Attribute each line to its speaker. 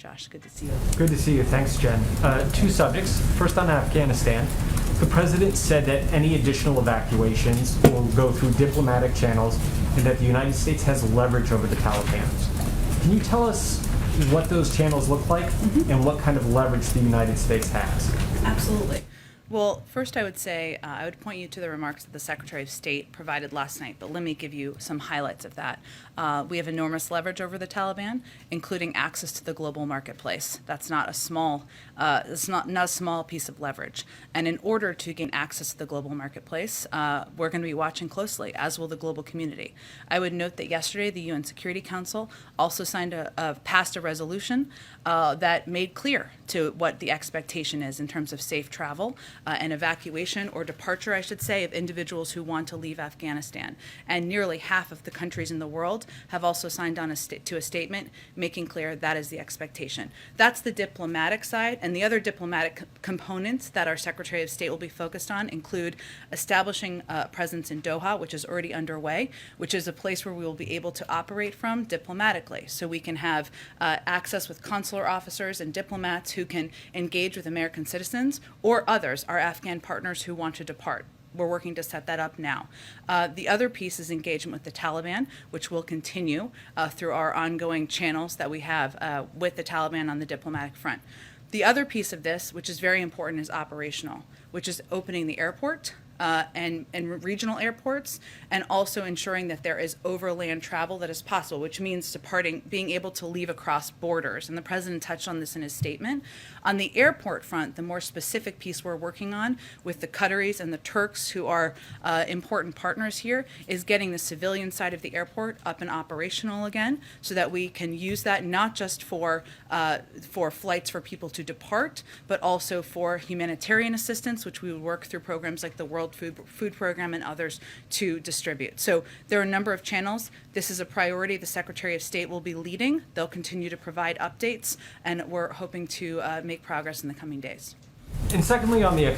Speaker 1: Josh. Good to see you.
Speaker 2: Good to see you. Thanks, Jen. Two subjects. First on Afghanistan. The president said that any additional evacuations will go through diplomatic channels and that the United States has leverage over the Taliban. Can you tell us what those channels look like and what kind of leverage the United States has?
Speaker 1: Absolutely. Well, first I would say, I would point you to the remarks that the Secretary of State provided last night, but let me give you some highlights of that. We have enormous leverage over the Taliban, including access to the global marketplace. That's not a small, it's not a small piece of leverage. And in order to gain access to the global marketplace, we're going to be watching closely, as will the global community. I would note that yesterday the UN Security Council also passed a resolution that made clear to what the expectation is in terms of safe travel and evacuation, or departure, I should say, of individuals who want to leave Afghanistan. And nearly half of the countries in the world have also signed on to a statement making clear that is the expectation. That's the diplomatic side, and the other diplomatic components that our Secretary of State will be focused on include establishing a presence in Doha, which is already underway, which is a place where we will be able to operate from diplomatically. So we can have access with consular officers and diplomats who can engage with American citizens or others, our Afghan partners who want to depart. We're working to set that up now. The other piece is engagement with the Taliban, which will continue through our ongoing channels that we have with the Taliban on the diplomatic front. The other piece of this, which is very important, is operational, which is opening the airport and regional airports, and also ensuring that there is overland travel that is possible, which means being able to leave across borders. And the president touched on this in his statement. On the airport front, the more specific piece we're working on with the Qataris and the Turks, who are important partners here, is getting the civilian side of the airport up and operational again, so that we can use that not just for flights for people to depart, but also for humanitarian assistance, which we would work through programs like the World Food Program and others to distribute. So there are a number of channels. This is a priority the Secretary of State will be leading. They'll continue to provide updates, and we're hoping to make progress in the coming days.
Speaker 2: And secondly, on the